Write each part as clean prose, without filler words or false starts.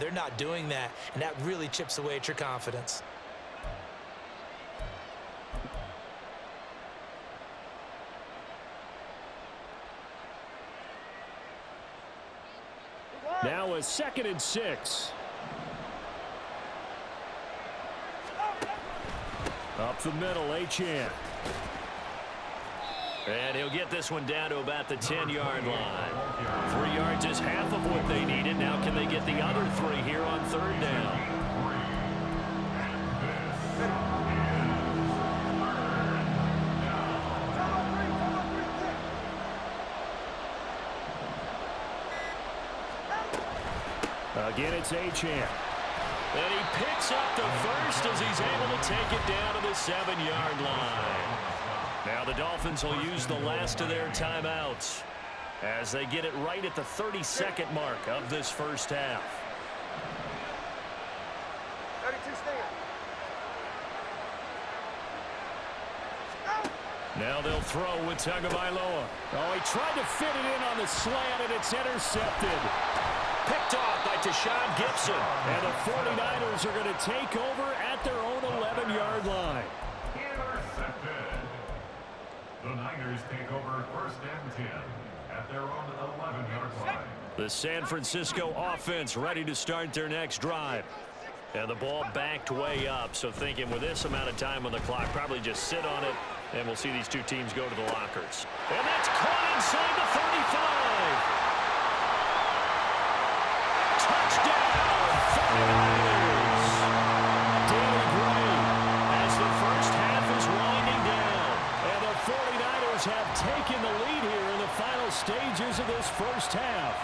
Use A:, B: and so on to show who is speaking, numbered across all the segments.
A: they're not doing that, and that really chips away at your confidence.
B: Now a 2nd and 6. Up the middle, Achane.
C: And he'll get this one down to about the 10-yard line. 3 yards is half of what they needed. Now can they get the other 3 here on 3rd down?
B: Again, it's Achane.
C: And he picks up the first as he's able to take it down to the 7-yard line. Now the Dolphins will use the last of their timeouts as they get it right at the 32nd mark of this first half.
D: 32
C: Now they'll throw with Tagovailoa.
B: Oh, he tried to fit it in on the slant, and it's intercepted.
C: Picked off by Tashawn Gibson.
B: And the 49ers are going to take over at their own 11-yard line.
E: Intercepted. The Niners take over 1st and 10 at their own 11-yard line.
C: The San Francisco offense ready to start their next drive. And the ball backed way up, so thinking with this amount of time on the clock, probably just sit on it, and we'll see these two teams go to the lockers. And that's caught inside the 35. Touchdown, 49ers. Danny Gray as the first half is winding down.
B: And the 49ers have taken the lead here in the final stages of this first half.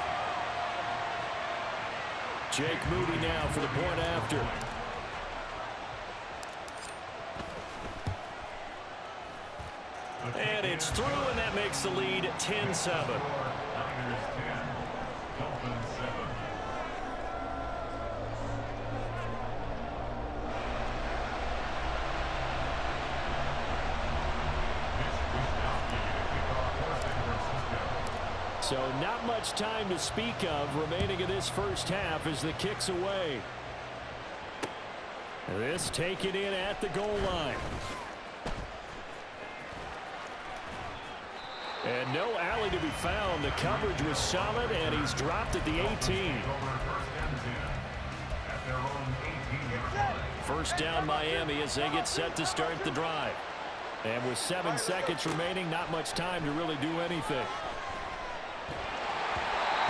B: Jake Moody now for the point after.
C: And it's through, and that makes the lead 10-7.
B: So not much time to speak of remaining in this first half as the kick's away. This taken in at the goal line. And no alley to be found. The coverage was solid, and he's dropped at the 18.
C: First down Miami as they get set to start the drive.
B: And with 7 seconds remaining, not much time to really do anything.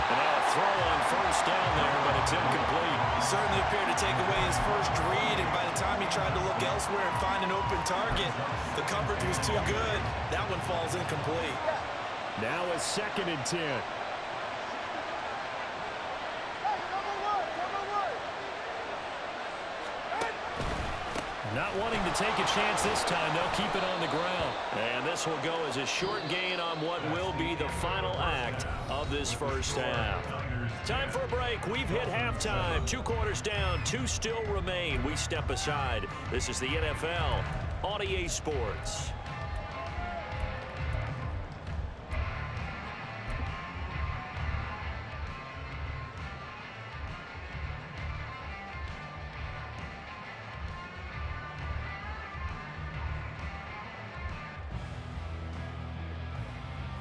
C: And now a throw on first down there, but it's incomplete.
A: He certainly appeared to take away his first read, and by the time he tried to look elsewhere and find an open target, the coverage was too good. That one falls incomplete.
B: Now a 2nd and 10. Not wanting to take a chance this time, they'll keep it on the ground.
C: And this will go as a short gain on what will be the final act of this first half. Time for a break. We've hit halftime. 2 quarters down, 2 still remain. We step aside. This is the NFL on EA Sports.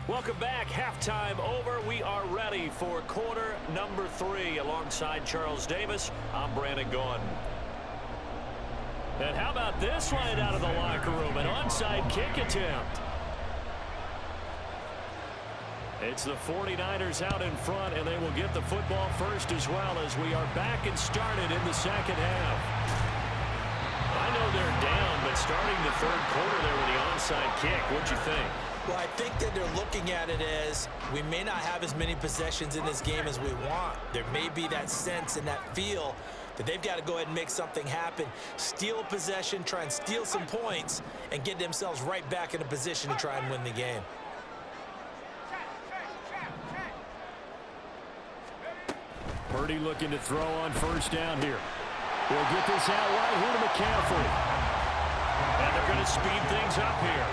C: Welcome back. Halftime over. We are ready for quarter number 3. Alongside Charles Davis, I'm Brandon Gordon. And how about this line out of the locker room? An onside kick attempt. It's the 49ers out in front, and they will get the football first as well as we are back and started in the second half. I know they're down, but starting the third quarter there with the onside kick, what'd you think?
A: Well, I think that they're looking at it as we may not have as many possessions in this game as we want. There may be that sense and that feel that they've got to go ahead and make something happen, steal a possession, try and steal some points, and get themselves right back in a position to try and win the game.
B: Purdy looking to throw on first down here. They'll get this out right here to McCaffrey.
C: And they're going to speed things up here.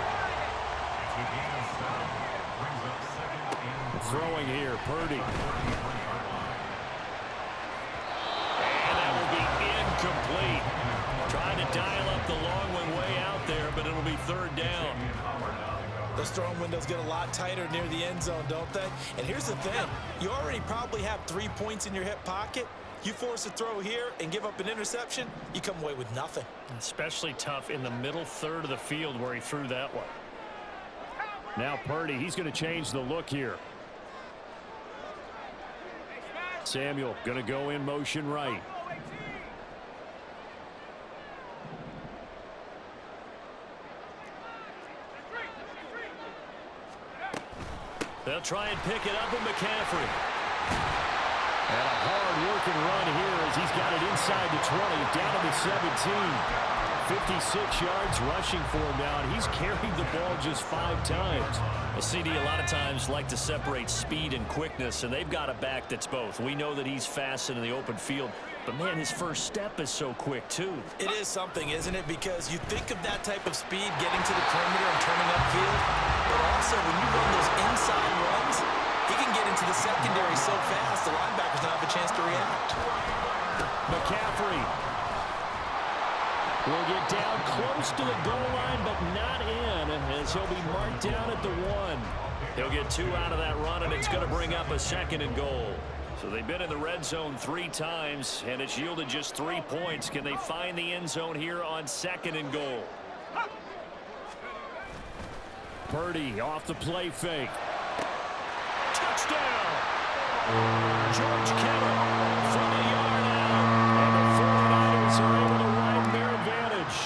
B: Throwing here, Purdy.
C: third down.
A: Those throwing windows get a lot tighter near the end zone, don't they? And here's the thing. You already probably have 3 points in your hip pocket. You force a throw here and give up an interception, you come away with nothing.
B: Especially tough in the middle third of the field where he threw that one. Now Purdy, he's going to change the look here. Samuel going to go in motion right.
C: They'll try and pick it up with McCaffrey.
B: And a hard-working run here as he's got it inside the 20, down to the 17. 56 yards rushing for him now, and he's carried the ball just 5 times.
C: Well, CD, a lot of times like to separate speed and quickness, and they've got a back that's both. We know that he's fast in the open field, but, man, his first step is so quick, too.
A: It is something, isn't it? Because you think of that type of speed getting to the perimeter and turning upfield, but also when you run those inside runs, he can get into the secondary so fast the linebackers don't have a chance to react.
B: McCaffrey will get down close to the goal line, but not in, as he'll be marked down at the 1.
C: He'll get 2 out of that run, and it's going to bring up a 2nd and goal. So they've been in the red zone 3 times, and it's yielded just 3 points. Can they find the end zone here on 2nd and goal?
B: Purdy off the play fake.
C: Touchdown! George Kittle from a yard out.
B: And the 49ers are able to widen their advantage.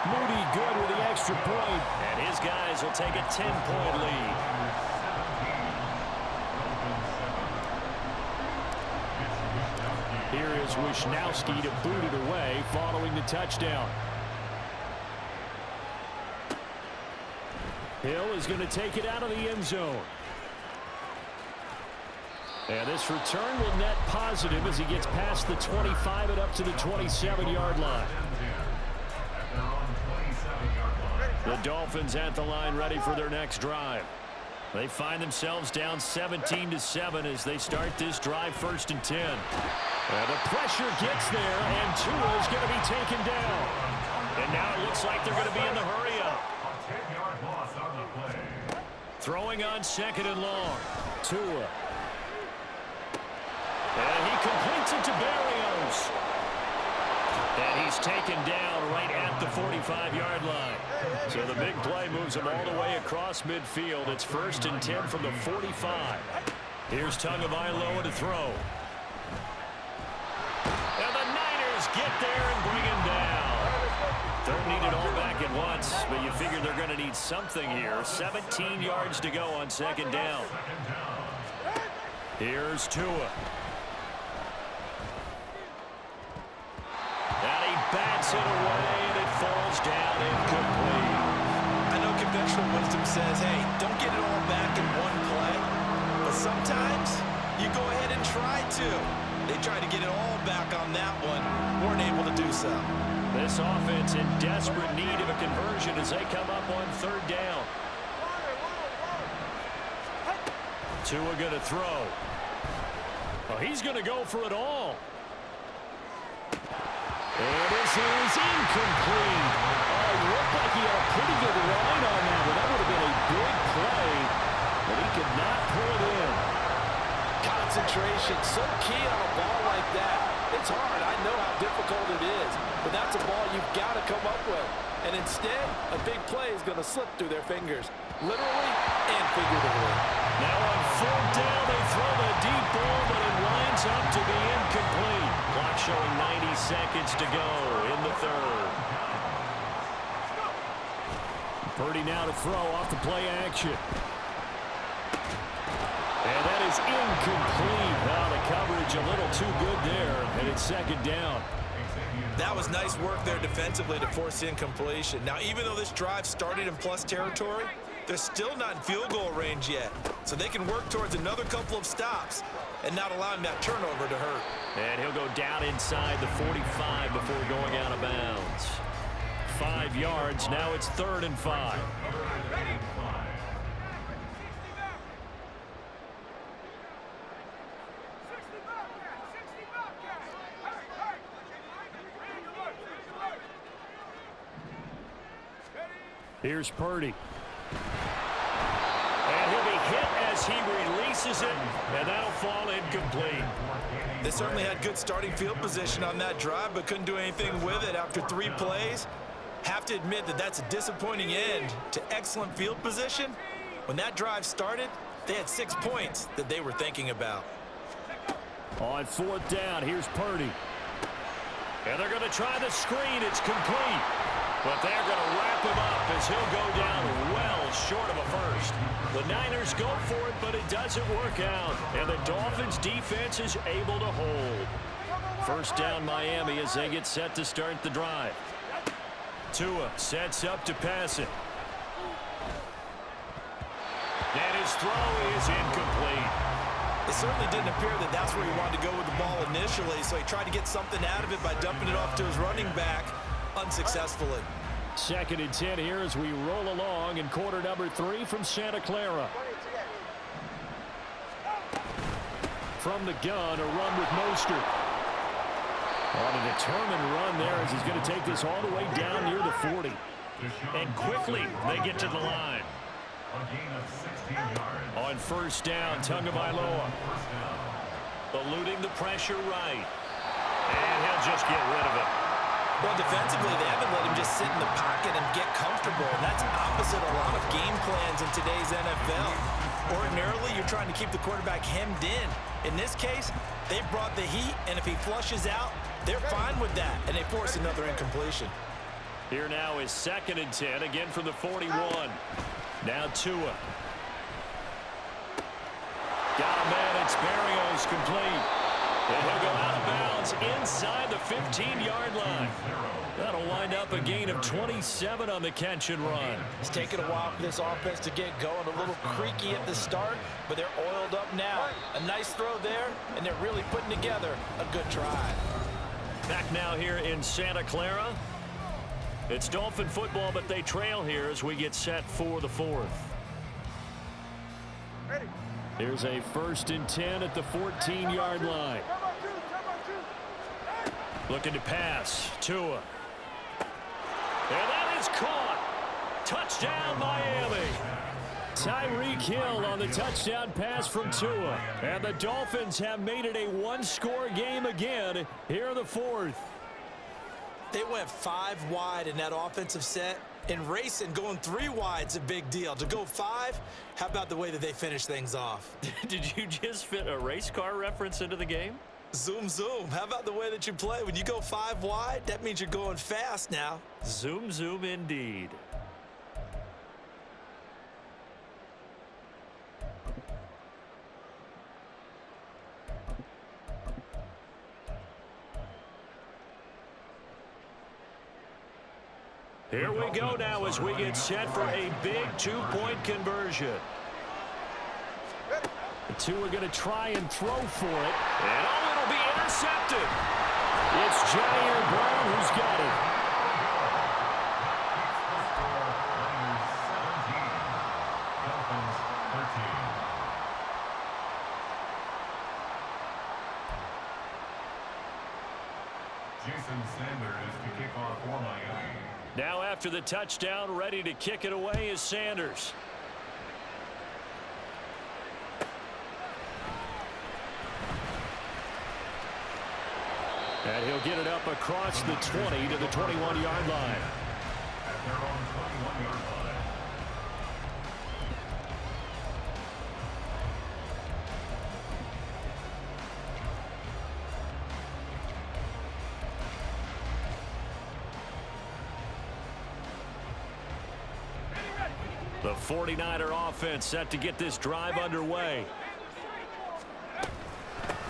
B: Moody good with the extra point.
C: And his guys will take a 10-point lead.
B: Here is Wisnowski to boot it away following the touchdown. Hill is going to take it out of the end zone. And this return will net positive as he gets past the 25 and up to the 27-yard line. The Dolphins at the line ready for their next drive. They find themselves down 17-7 as they start this drive 1st and 10. And the pressure gets there, and Tua is going to be taken down.
C: And now it looks like they're going to be in the hurry-up. Throwing on 2nd and long.
B: Tua.
C: And he completes it to Berrios. And he's taken down right at the 45-yard line. So the big play moves him all the way across midfield. It's 1st and 10 from the 45. Here's Tagovailoa to throw. And the Niners get there and bring him down. Don't need it all back at once, but you figure they're going to need something here. 17 yards to go on 2nd down. Here's Tua. And he bats it away, and it falls down incomplete.
A: I know conventional wisdom says, hey, don't get it all back in one play. But sometimes you go ahead and try to. They tried to get it all back on that one. Weren't able to do so.
C: This offense in desperate need of a conversion as they come up on 3rd down. Tua going to throw. Oh, he's going to go for it all.
B: And this is incomplete. Oh, it looked like he had a pretty good line on that one. That would have been a big play, but he could not pull it in.
D: Concentration, so key on a ball like that. It's hard. I know how difficult it is, but that's a ball you've got to come up with. And instead, a big play is going to slip through their fingers, literally and figuratively.
C: Now on 4th down, they throw the deep ball, but it winds up to be incomplete. Clock showing 90 seconds to go in the 3rd.
B: Purdy now to throw off the play action. And that is incomplete. Now the coverage a little too good there, and it's 2nd down.
A: That was nice work there defensively to force incompletion. Now, even though this drive started in plus territory, they're still not in field goal range yet. So they can work towards another couple of stops and not allowing that turnover to hurt.
C: And he'll go down inside the 45 before going out of bounds. 5 yards. Now it's 3rd and 5.
B: Here's Purdy. And he'll be hit as he releases it, and that'll fall incomplete.
A: They certainly had good starting field position on that drive, but couldn't do anything with it after 3 plays. Have to admit that that's a disappointing end to excellent field position. When that drive started, they had 6 points that they were thinking about.
B: On 4th down, here's Purdy. And they're going to try the screen. It's complete. But they're going to wrap him up as he'll go down well short of a first. The Niners go for it, but it doesn't work out. And the Dolphins' defense is able to hold. First down, Miami, as they get set to start the drive. Tua sets up to pass it. And his throw is incomplete.
A: It certainly didn't appear that that's where he wanted to go with the ball initially, so he tried to get something out of it by dumping it off to his running back unsuccessfully.
B: 2nd and 10 here as we roll along in quarter number 3 from Santa Clara. From the gun, a run with Mostert. On a determined run there as he's going to take this all the way down near the 40.
C: And quickly they get to the line.
E: A gain of 16 yards.
B: On 1st down, Tagovailoa.
C: Eluding the pressure right. And he'll just get rid of it.
A: Well, defensively, they haven't let him just sit in the pocket and get comfortable, and that's opposite a lot of game plans in today's NFL. Ordinarily, you're trying to keep the quarterback hemmed in. In this case, they brought the heat, and if he flushes out, they're fine with that, and they force another incompletion.
B: Here now is 2nd and 10, again from the 41. Now Tua. Got a man, it's Berrios, complete. And he'll go out of bounds inside the 15-yard line. That'll wind up a gain of 27 on the catch and run.
A: It's taken a while for this offense to get going, a little creaky at the start, but they're oiled up now. A nice throw there, and they're really putting together a good drive.
C: Back now here in Santa Clara. It's Dolphin football, but they trail here as we get set for the 4th.
B: Here's a 1st and 10 at the 14-yard line. Looking to pass. Tua. And that is caught. Touchdown, Miami. Tyreek Hill on the touchdown pass from Tua. And the Dolphins have made it a 1-score game again here in the 4th.
A: They went 5 wide in that offensive set. And racing, going 3 wide's a big deal. To go 5, how about the way that they finish things off?
C: Did you just fit a race car reference into the game?
A: Zoom, zoom. How about the way that you play? When you go 5 wide, that means you're going fast now.
C: Zoom, zoom indeed. Here we go now as we get set for a big 2-point conversion.
B: The 2 are going to try and throw for it.
C: And oh, it'll be intercepted.
B: It's Jair Brown who's got it.
E: Dolphins 13. Jason Sanders to kick off for Miami.
B: Now after the touchdown, ready to kick it away is Sanders. And he'll get it up across the 20 to the 21-yard line.
E: At their own 21-yard line.
B: The 49er offense set to get this drive underway.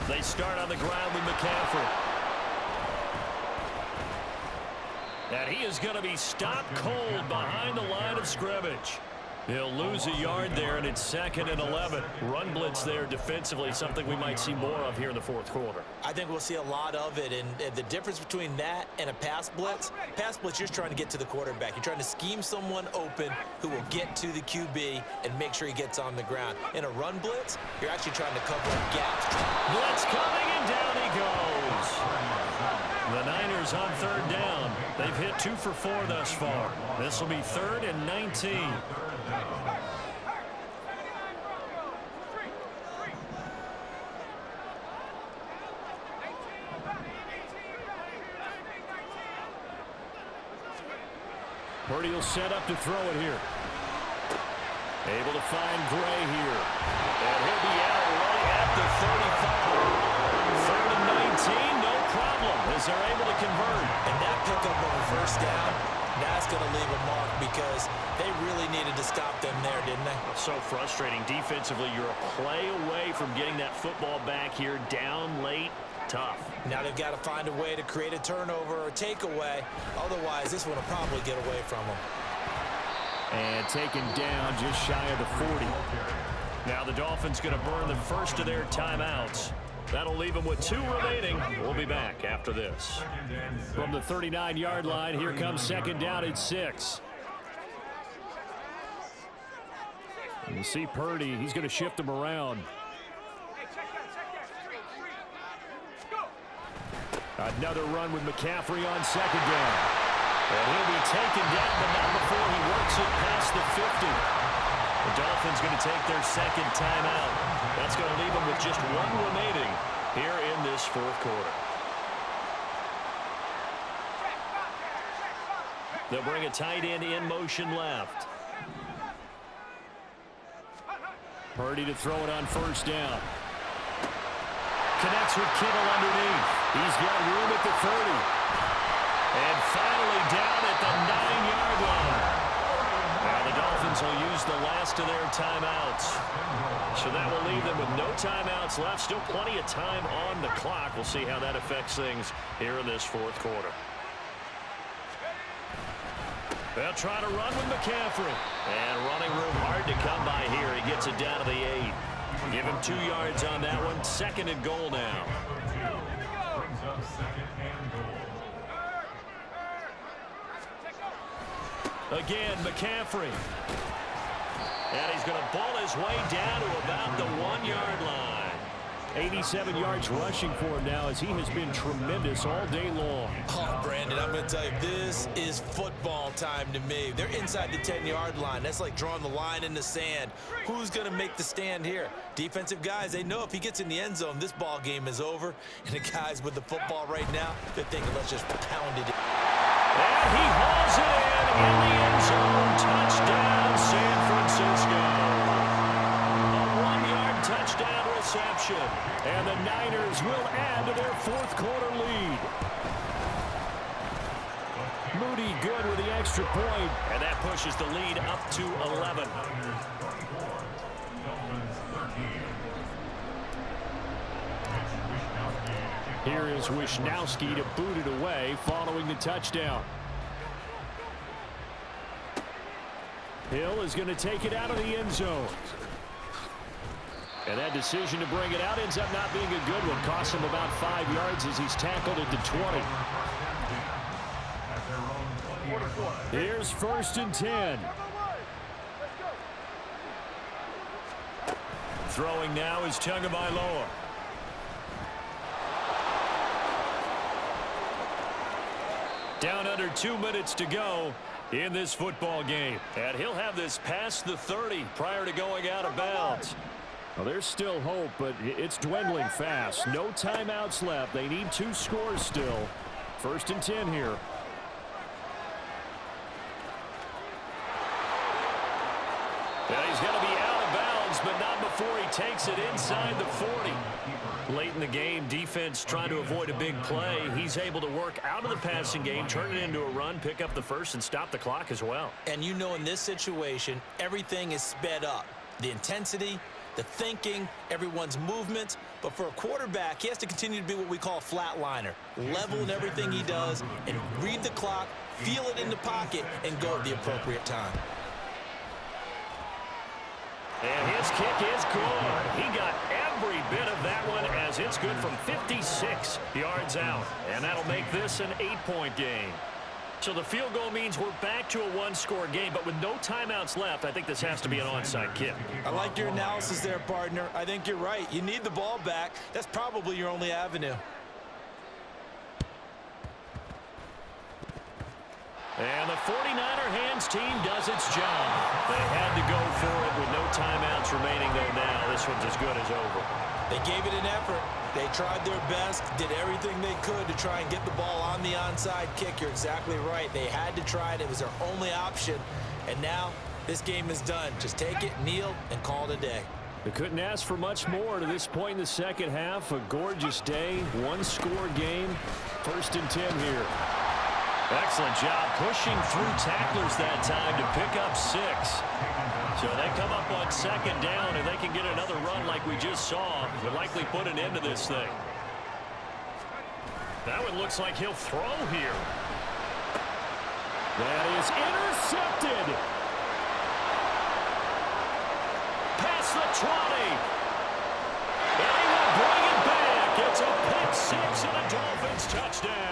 B: They start on the ground with McCaffrey. And he is going to be stopped cold behind the line of scrimmage.
C: He'll lose a yard there, and it's 2nd and 11. Run blitz there defensively, something we might see more of here in the fourth quarter.
A: I think we'll see a lot of it, and the difference between that and a pass blitz, you're just trying to get to the quarterback. You're trying to scheme someone open who will get to the QB and make sure he gets on the ground. In a run blitz, you're actually trying to cover up gaps.
C: Blitz coming, and down he goes. The Niners on 3rd down. They've hit 2 for 4 thus far. This will be 3rd and 19. Purdy will set up to throw it here. Able to find Gray here. And he'll be out right at the 35. 3rd and 19, no problem, as they're able to convert.
A: And that pickup of a first down, that's going to leave a mark because they really needed to stop them there, didn't they?
C: So frustrating. Defensively, you're a play away from getting that football back here, down late. Tough.
A: Now they've got to find a way to create a turnover or takeaway. Otherwise, this one will probably get away from them.
B: And taken down just shy of the 40.
C: Now the Dolphins going to burn the first of their timeouts. That'll leave them with 2 remaining. We'll be back after this.
B: From the 39-yard line, here comes 2nd down at 6. You see Purdy, he's going to shift them around. Another run with McCaffrey on 2nd down.
C: And he'll be taken down, but not before he works it past the 50. The Dolphins going to take their 2nd timeout. That's going to leave them with just 1 remaining here in this fourth quarter. They'll bring a tight end in motion left.
B: Purdy to throw it on 1st down.
C: Connects with Kittle underneath. He's got room at the 30. And finally down at the 9-yard line. Now the Dolphins will use the last of their timeouts. So that will leave them with no timeouts left. Still plenty of time on the clock. We'll see how that affects things here in this fourth quarter. They'll try to run with McCaffrey. And running room hard to come by here. He gets it down to the 8. Give him 2 yards on that one. 2nd and goal now.
E: Brings up 2nd and goal.
C: Again, McCaffrey. And he's going to ball his way down to about the 1-yard line.
B: 87 yards rushing for him now as he has been tremendous all day long.
A: Oh, Brandon, I'm going to tell you, this is football time to me. They're inside the 10-yard line. That's like drawing the line in the sand. Who's going to make the stand here? Defensive guys, they know if he gets in the end zone, this ball game is over. And the guys with the football right now, they're thinking, let's just pound it.
C: And he hauls it in the end zone. Touchdown, San Francisco. A 1-yard touchdown reception.
B: And the Niners will add to their fourth quarter lead. Moody good with the extra point.
C: And that pushes the lead up to 11.
B: Here is Wisnowski to boot it away following the touchdown. Hill is going to take it out of the end zone. And that decision to bring it out ends up not being a good one. Costs him about 5 yards as he's tackled at the 20. Here's 1st and 10. Throwing now is Tagovailoa. Down under 2 minutes to go in this football game.
C: And he'll have this past the 30 prior to going out of bounds.
B: Well, there's still hope, but it's dwindling fast. No timeouts left. They need 2 scores still. 1st and 10 here.
C: Yeah, he's going to be out of bounds, but not before he takes it inside the 40. Late in the game, defense trying to avoid a big play. He's able to work out of the passing game, turn it into a run, pick up the first, and stop the clock as well.
A: And you know, in this situation, everything is sped up. The intensity, the thinking, everyone's movements. But for a quarterback, he has to continue to be what we call a flatliner. Level in everything he does and read the clock, feel it in the pocket, and go at the appropriate time.
C: And his kick is good. He got every bit of that one as it's good from 56 yards out. And that'll make this an 8-point game. So the field goal means we're back to a one-score game, but with no timeouts left, I think this has to be an onside kick.
A: I like your analysis there, partner. I think you're right. You need the ball back. That's probably your only avenue.
C: And the 49er hands team does its job. They had to go for it with no timeouts remaining, though now this one's as good as over.
A: They gave it an effort. They tried their best, did everything they could to try and get the ball on the onside kick. You're exactly right. They had to try it. It was their only option. And now this game is done. Just take it, kneel, and call it a day.
B: They couldn't ask for much more to this point in the second half. A gorgeous day, one-score game. 1st and 10 here.
C: Excellent job pushing through tacklers that time to pick up 6. So they come up on 2nd down, and they can get another run like we just saw. Would likely put an end to this thing. That one looks like he'll throw here.
B: That is intercepted.
C: Past the 20. And he will bring it back. It's a pick 6 and a Dolphins touchdown.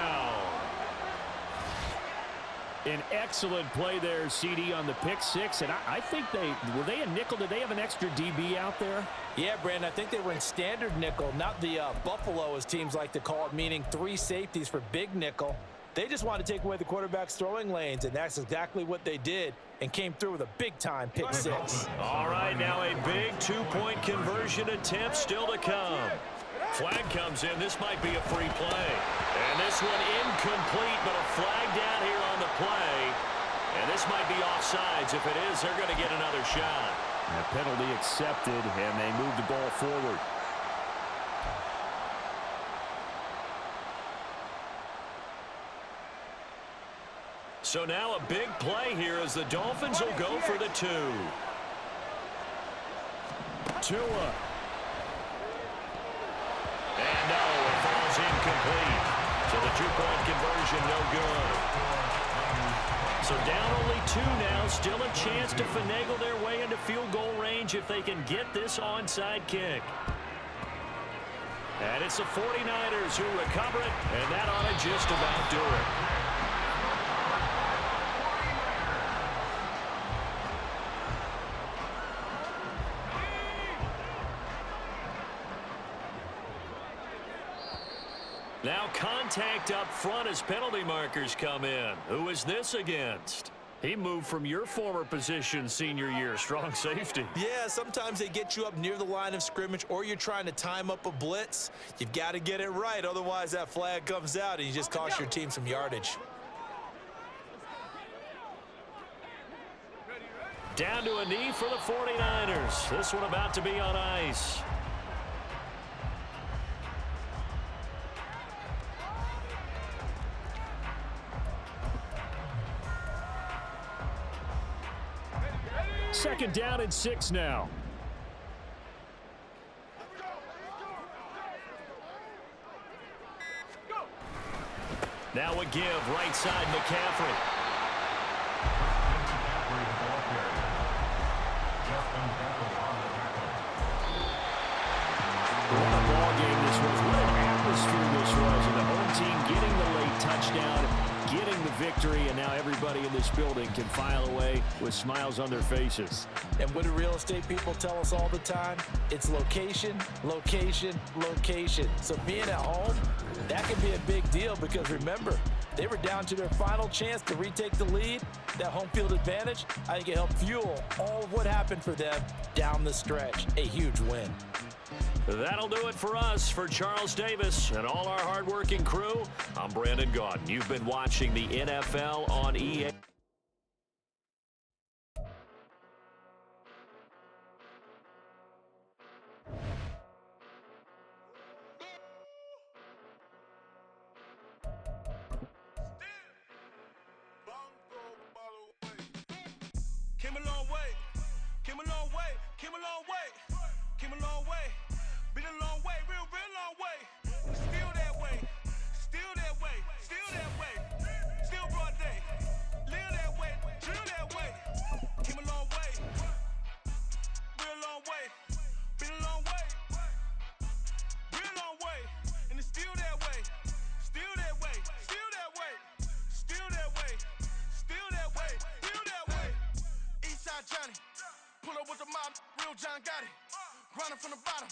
B: An excellent play there, CD, on the pick 6. And I think were they a nickel? Did they have an extra DB out there?
A: Yeah, Brandon, I think they were in standard nickel, not the Buffalo, as teams like to call it, meaning 3 safeties for big nickel. They just want to take away the quarterback's throwing lanes, and that's exactly what they did and came through with a big-time pick 6.
C: All right, now a big 2-point conversion attempt still to come. Flag comes in. This might be a free play. And this one incomplete, but a flag down here on the play. And this might be offsides. If it is, they're going to get another shot.
B: And a penalty accepted, and they move the ball forward.
C: So now a big play here as the Dolphins will go for the 2.
B: Tua.
C: And no, it falls incomplete. So the 2-point conversion no good. So down only 2 now. Still a chance to finagle their way into field goal range if they can get this onside kick. And it's the 49ers who recover it, and that ought to just about do it. Now contact up front as penalty markers come in. Who is this against? He moved from your former position senior year, strong safety.
A: Yeah, sometimes they get you up near the line of scrimmage or you're trying to time up a blitz. You've got to get it right, otherwise that flag comes out and you just cost your team some yardage.
C: Down to a knee for the 49ers. This one about to be on ice.
B: Second down and 6 now.
C: Now a give right side McCaffrey.
B: What a ball game this was. What an atmosphere this was. And the home team getting the late touchdown, getting the victory, and now everybody in this building can file away with smiles on their faces.
A: And what do real estate people tell us all the time? It's location, location, location. So being at home, that can be a big deal because remember, they were down to their final chance to retake the lead. That home field advantage, I think it helped fuel all of what happened for them down the stretch. A huge win.
C: That'll do it for us. For Charles Davis and all our hardworking crew, I'm Brandon Gaudin. You've been watching the NFL on EA.
F: Came a long way, came a long way, came a long way, came a long way, been a long way, real long way. Still that way, still that way, still that way, still broad day. Live that way, drill that way. Came a long way, real got it. Grinding from the bottom.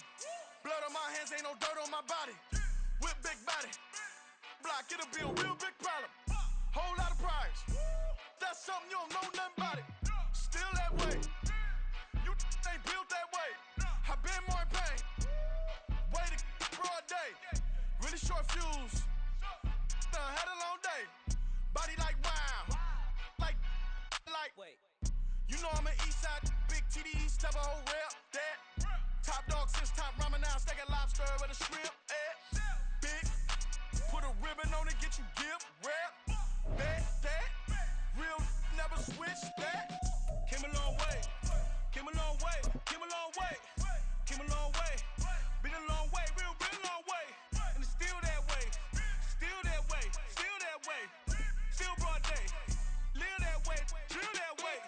F: Blood on my hands, ain't no dirt on my body. With big body. Block, it'll be a real big problem. Whole lot of prize. That's something you don't know nothing about it. Still that way. You ain't built that way. I been more in pain. Way to broad day. Really short fuse. Done had a long day. Body like wow. Like. Wait. You know I'm an east side. Big TDs. Type of whole rep. That. Top dog since top ramen now. Steak and lobster with a shrimp. Big. Put a ribbon on it. Get you gift. Rep. Bet that. Real never switch that. Came a long way. Came a long way. Came a long way. Came a long way. Been a long way. Real long way. And it's still that way. Still that way. Still that way. Still broad day. Live that way. Drill that way.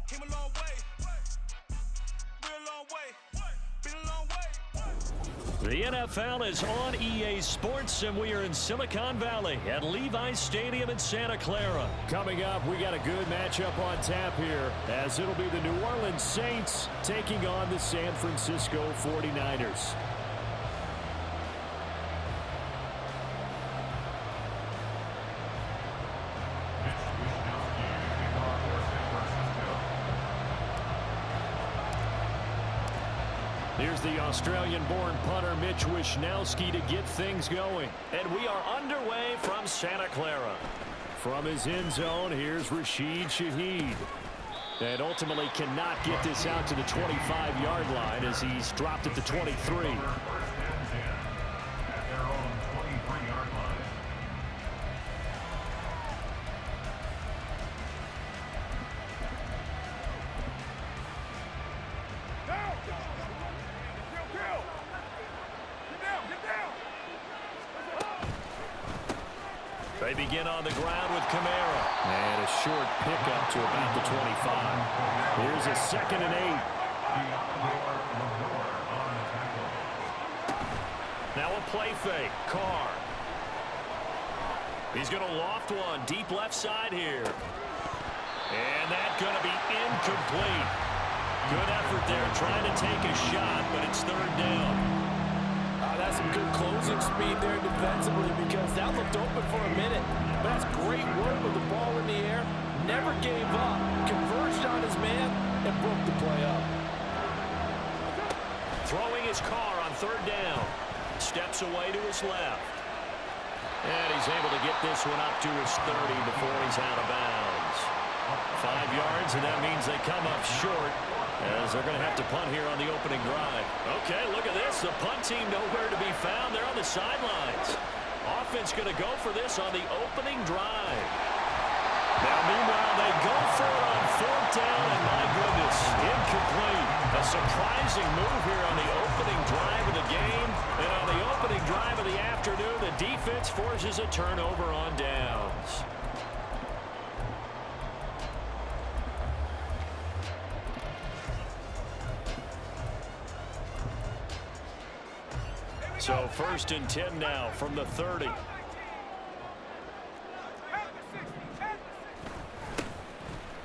F: Came a long way. Real long way. Been a long way.
C: The NFL is on EA Sports, and we are in Silicon Valley at Levi's Stadium in Santa Clara.
B: Coming up, we got a good matchup on tap here, as it'll be the New Orleans Saints taking on the San Francisco 49ers. Here's the Australian-born punter Mitch Wishnowsky to get things going.
C: And we are underway from Santa Clara.
B: From his end zone, here's Rashid Shaheed. And ultimately cannot get this out to the 25-yard line as he's dropped at the 23.
E: First and 10 at their own 23-yard line.
C: They begin on the ground with Kamara.
B: And a short pickup to about the 25. Here's a 2nd and 8.
C: Now a play fake. Carr. He's going to loft one deep left side here. And that's going to be incomplete. Good effort there trying to take a shot, but it's 3rd down.
D: That's some good closing speed there defensively, because that looked open for a minute. But that's great work with the ball in the air. Never gave up. Converged on his man and broke the play up.
C: Throwing his car on 3rd down. Steps away to his left. And he's able to get this one up to his 30 before he's out of bounds. 5 yards, and that means they come up short, as they're going to have to punt here on the opening drive. Okay, look at this. The punt team nowhere to be found. They're on the sidelines. Offense going to go for this on the opening drive. Now, meanwhile, they go for it on 4th down, and my goodness, incomplete. A surprising move here on the opening drive of the game. And on the opening drive of the afternoon, the defense forces a turnover on downs. So 1st and 10 now from the 30.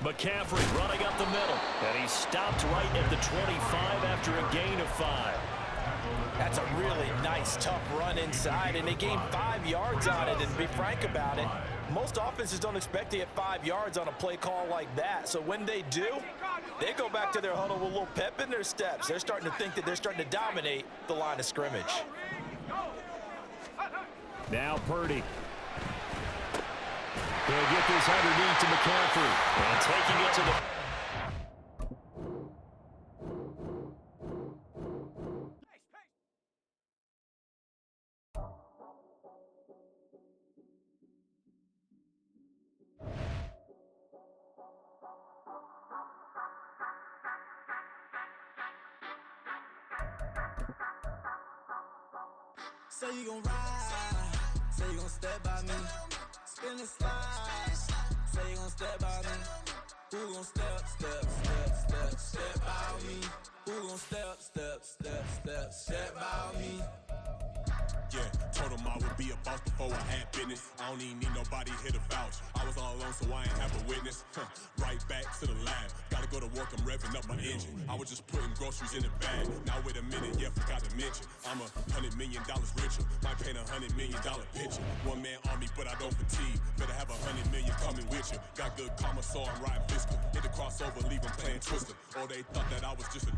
C: McCaffrey running up the middle. And he stopped right at the 25 after a gain of 5.
A: That's a really nice, tough run inside, and they gained 5 yards on it. And to be frank about it, most offenses don't expect to get 5 yards on a play call like that. So when they do, they go back to their huddle with a little pep in their steps. They're starting to think that they're starting to dominate the line of scrimmage.
B: Now Purdy. He'll get this underneath to McCaffrey.
C: And taking it to the...
F: Say you gon' ride, say you gon' step by me, spin the slide, say you gon' step by me, who gon' step by me, who gon' step by me.
G: Yeah, told him I would be a boss. lost before I had business. I don't even need nobody here to vouch. I was all alone, so I ain't have a witness. Right back to the lab. Gotta go to work, I'm revving up my engine. I was just putting groceries in the bag. Now wait a minute, yeah, forgot to mention. I'm $100 million richer. Might paint $100 million picture. One man army, but I don't fatigue. Better have $100 million coming with you. Got good karma, so I'm riding fiscal. Hit the crossover, leave them playing Twister. Or they thought that I was just a.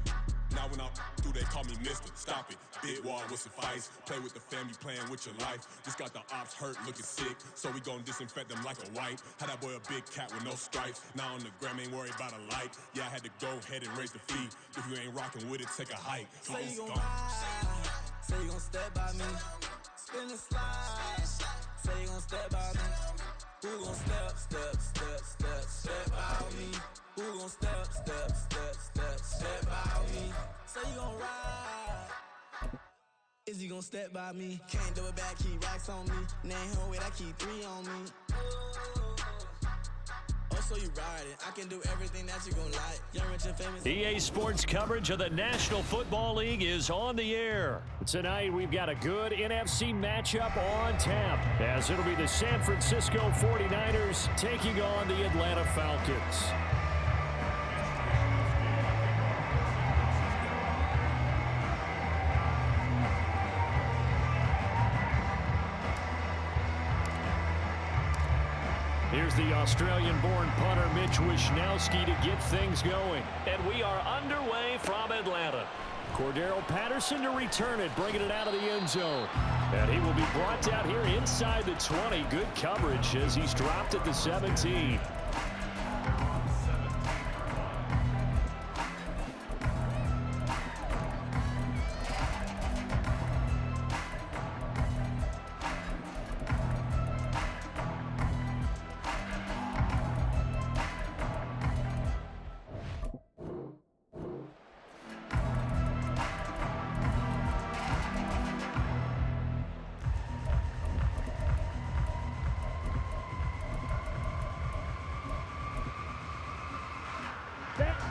G: Now when I do, they call me Mister. Stop it. Big wall will suffice. Play with the family, playing with your life. Just got the ops hurt, looking sick. So we gon' disinfect them like a wipe. Had that boy a big cat with no stripes. Now on the gram, ain't worried about a light. Yeah, I had to go ahead and raise the fee. If you ain't rocking with it, take a hike.
H: Say you gon' ride. Say you gon' step by me. Spin the slide. Say you gon' step by me. Who gon' step by me? Who gon' step by me? Say you gon' ride. Is he gon' step by me? Can't do it back, keep racks on me. Name him with, I keep 3 on me. Oh, so you ride it. I can do everything that you gon' like. Young, rich, and famous.
B: EA Sports coverage of the National Football League is on the air. Tonight, we've got a good NFC matchup on tap, as it'll be the San Francisco 49ers taking on the Atlanta Falcons. Here's the Australian-born punter Mitch Wishnowsky to get things going.
C: And we are underway from Atlanta.
B: Cordero Patterson to return it, bringing it out of the end zone. And he will be brought down here inside the 20. Good coverage as he's dropped at the 17.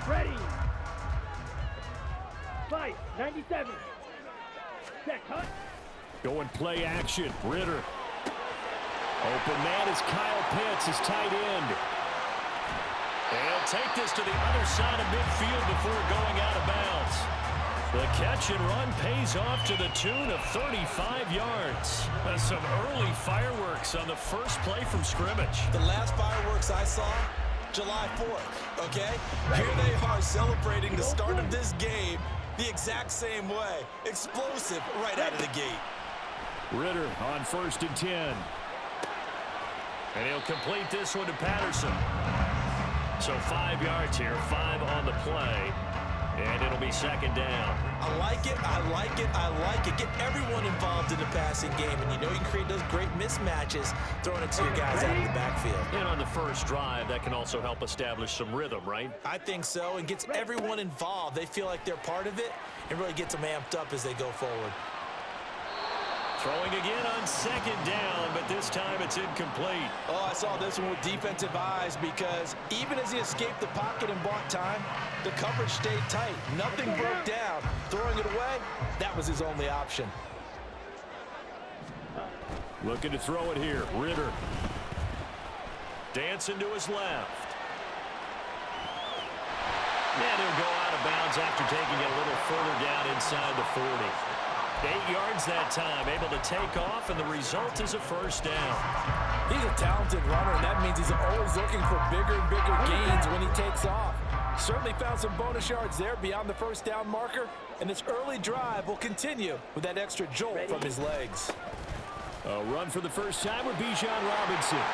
I: Ready. Fight. 97. Set. Cut.
B: Going play action. Ritter. Open man is Kyle Pitts, his tight end.
C: They'll take this to the other side of midfield before going out of bounds. The catch and run pays off to the tune of 35 yards. That's some early fireworks on the first play from scrimmage.
A: The last fireworks I saw, July 4th, okay? Here they are celebrating the start of this game the exact same way. Explosive right out of the gate.
B: Ritter on 1st and 10.
C: And he'll complete this one to Patterson. So 5 yards here, 5 on the play. And it'll be second down.
A: I like it, I like it, I like it. Get everyone involved in the passing game, and you know you can create those great mismatches throwing it to your guys out of the backfield.
C: And on the first drive, that can also help establish some rhythm, right?
A: I think so, and gets everyone involved. They feel like they're part of it, and really gets them amped up as they go forward.
C: Throwing again on second down, but this time it's incomplete.
A: Oh, I saw this one with defensive eyes because even as he escaped the pocket and bought time, the coverage stayed tight. Nothing broke down. Throwing it away, that was his only option.
B: Looking to throw it here. Ritter.
C: Dancing to his left. And he'll go out of bounds after taking it a little further down inside the 40. 8 yards that time, able to take off, and the result is a first down.
D: He's a talented runner, and that means he's always looking for bigger and bigger gains when he takes off. Certainly found some bonus yards there beyond the first down marker, and this early drive will continue with that extra jolt from his legs.
B: A run for the first time with Bijan Robinson.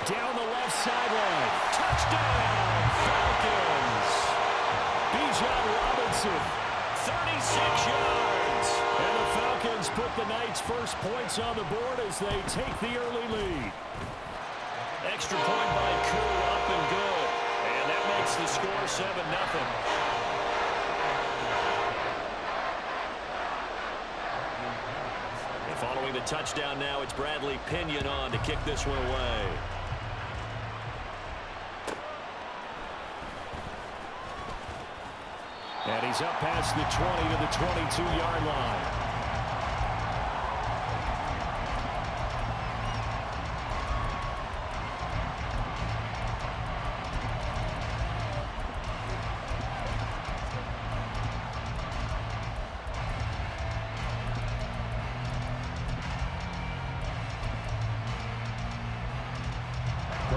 B: Down the left sideline.
C: Touchdown, Falcons!
B: Bijan Robinson.
C: 36 yards.
B: And the Falcons put the night's first points on the board as they take the early lead.
C: Extra point by Koo, up and good. And that makes the score 7-0. And following the touchdown now, it's Bradley Pinion on to kick this one away.
B: And he's up past the 20 to the 22-yard line.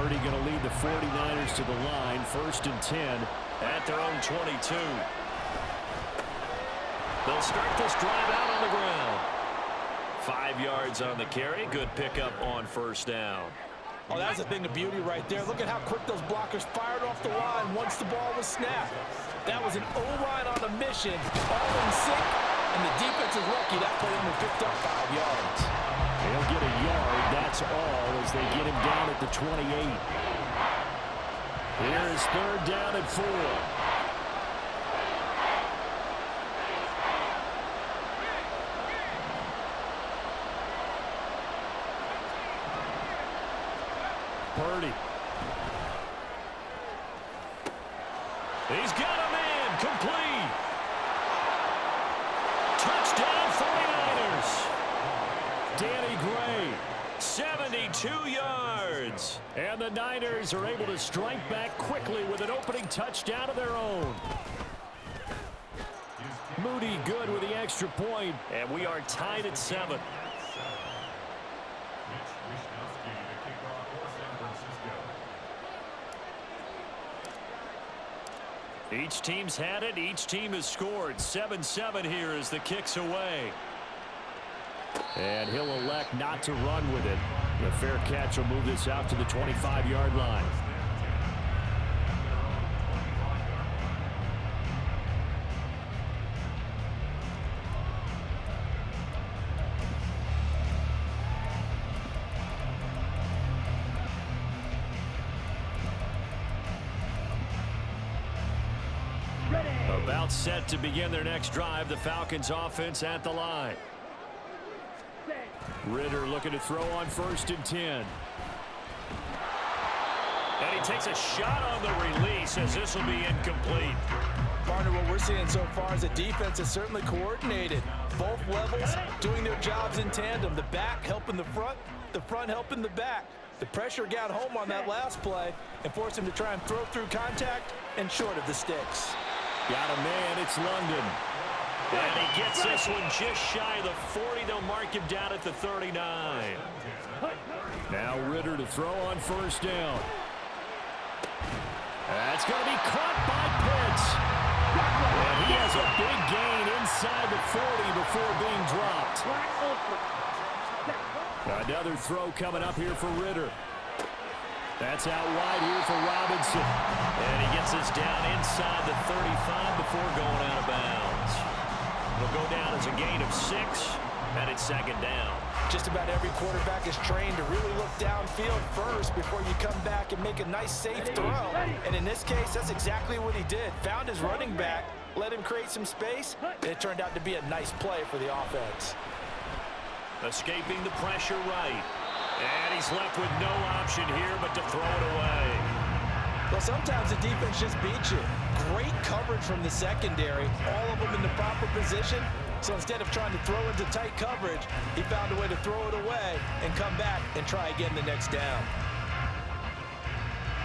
B: Purdy going to lead the 49ers to the line. 1st and 10
C: at their own 22. They'll start this drive out on the ground. 5 yards on the carry. Good pickup on 1st down.
A: Oh, that's a thing of beauty right there. Look at how quick those blockers fired off the line once the ball was snapped. That was an O-line on a mission, all in sync, and the defense is lucky that play only picked up 5 yards.
B: They'll get a yard, that's all, as they get him down at the 28. Here is 3rd down and 4. Purdy. He's got a man. Complete. Touchdown 49ers. Danny Gray. 72 yards. And the Niners are able to strike back quickly with an opening touchdown of their own. Moody good with the extra point.
C: And we are tied at 7. Each team's had it. Each team has scored. 7-7 here as the kick's away.
B: And he'll elect not to run with it. The fair catch will move this out to the 25-yard line. About set to begin their next drive. The Falcons offense at the line. Ritter looking to throw on 1st and 10.
C: And he takes a shot on the release as this will be incomplete.
A: Partner, what we're seeing so far is the defense is certainly coordinated. Both levels doing their jobs in tandem. The back helping the front helping the back. The pressure got home on that last play and forced him to try and throw through contact and short of the sticks.
B: Got a man, it's London.
C: And he gets this one just shy of the 40. They'll mark him down at the 39.
B: Now Ritter to throw on 1st down. That's going to be caught by Pitts. And he has a big gain inside the 40 before being dropped. Another throw coming up here for Ritter. That's out wide here for Robinson.
C: And he gets this down inside the 35 before going out of bounds. It'll go down as a gain of 6, and it's 2nd down.
A: Just about every quarterback is trained to really look downfield first before you come back and make a nice, safe throw. And in this case, that's exactly what he did. Found his running back, let him create some space, and it turned out to be a nice play for the offense.
C: Escaping the pressure right. And he's left with no option here but to throw it away.
A: Well, sometimes the defense just beats you. Great coverage from the secondary, all of them in the proper position. So instead of trying to throw into tight coverage, he found a way to throw it away and come back and try again the next down.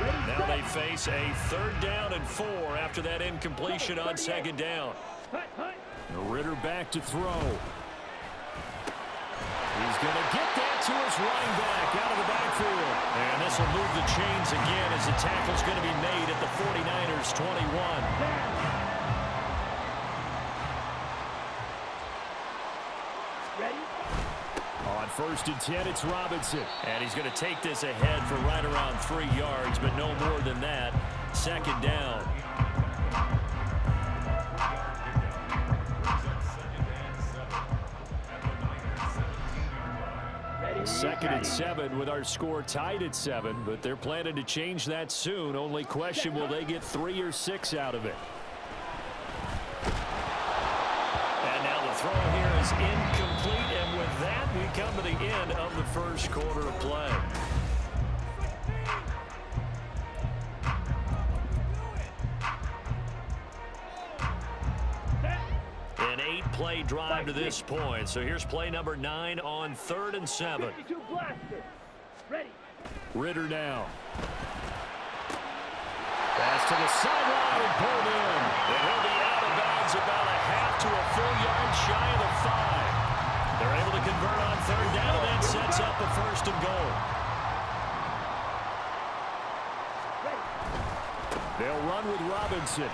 C: Now they face a 3rd down and 4 after that incompletion on 2nd down.
B: Ritter back to throw. He's going to get that to his running back out of the backfield. And this will move the chains again as the tackle's going to be made at the 49ers' 21. On 1st and 10, it's Robinson.
C: And he's going to take this ahead for right around 3 yards, but no more than that. 2nd down.
B: 2nd and 7 with our score tied at 7, but they're planning to change that soon. Only question, will they get 3 or 6 out of it?
C: And now the throw here is incomplete, and with that, we come to the end of the 1st quarter of play. An 8-play drive to this point. So here's play number 9 on 3rd and 7.
B: Ritter now. Pass to the sideline and pulled in.
C: And he'll be out of bounds about a half to a full yard shy of the 5. They're able to convert on 3rd down, and that sets up a 1st and goal.
B: They'll run with Robinson.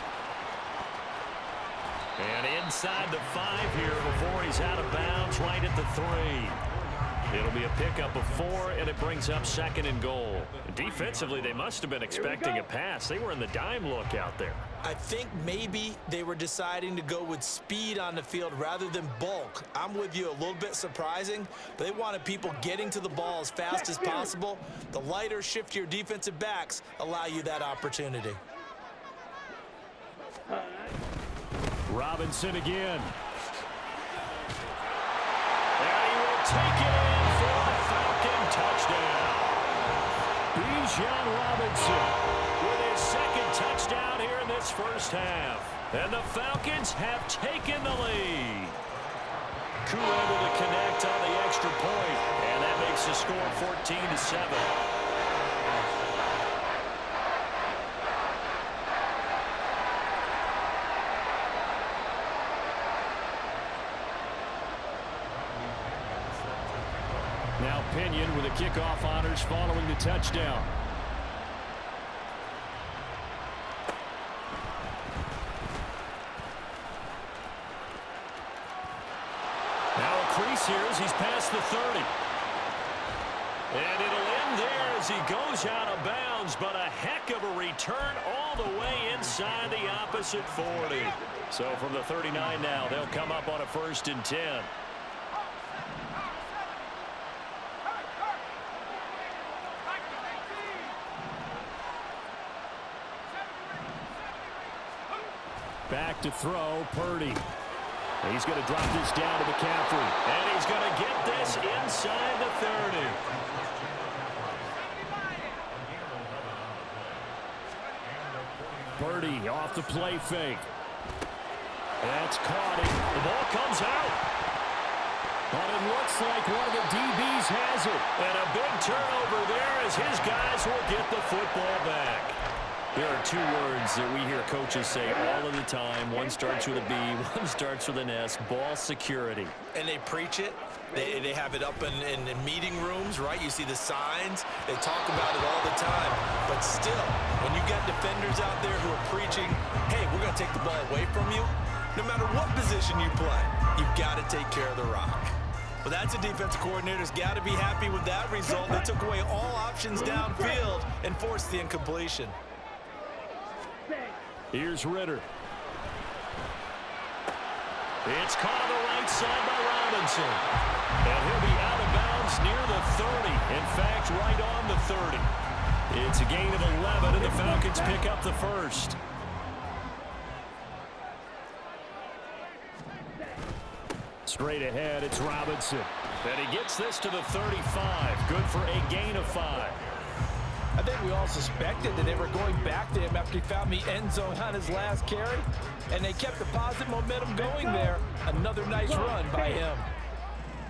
C: And inside the 5 here before he's out of bounds, right at the 3. It'll be a pickup of 4, and it brings up 2nd and goal. Defensively, they must have been expecting a pass. They were in the dime look out there.
A: I think maybe they were deciding to go with speed on the field rather than bulk. I'm with you, a little bit surprising. They wanted people getting to the ball as fast as possible. The lighter, shiftier defensive backs allow you that opportunity.
B: Robinson again.
C: And he will take it in for a Falcon touchdown.
B: Bijan Robinson
C: With his 2nd touchdown here in this first half. And the Falcons have taken the lead. Koo able to connect on the extra point, and that makes the score 14-7.
B: Now Pinion with the kickoff honors following the touchdown.
C: Now a crease here as he's past the 30. And it'll end there as he goes out of bounds, but a heck of a return all the way inside the opposite 40.
B: So from the 39 now, they'll come up on a 1st and 10. Back to throw, Purdy. He's going to drop this down to McCaffrey.
C: And he's going to get this inside the 30.
B: Purdy off the play fake. That's caught it.
C: The ball comes out.
B: But it looks like one of the DBs has it.
C: And a big turnover there as his guys will get the football back.
B: There are 2 words that we hear coaches say all of the time. One starts with a B, one starts with an S. Ball security.
A: And they preach it. They have it up in meeting rooms, right? You see the signs. They talk about it all the time. But still, when you got defenders out there who are preaching, hey, we're going to take the ball away from you, no matter what position you play, you've got to take care of the rock. Well, that's a defensive coordinator's got to be happy with that result. They took away all options downfield and forced the incompletion.
B: Here's Ritter.
C: It's caught on the right side by Robinson. And he'll be out of bounds near the 30. In fact, right on the 30. It's a gain of 11, and the Falcons pick up the first.
B: Straight ahead, it's Robinson.
C: And he gets this to the 35. Good for a gain of 5.
D: I think we all suspected that they were going back to him after he found the end zone on his last carry, and they kept the positive momentum going there. Another nice run by him.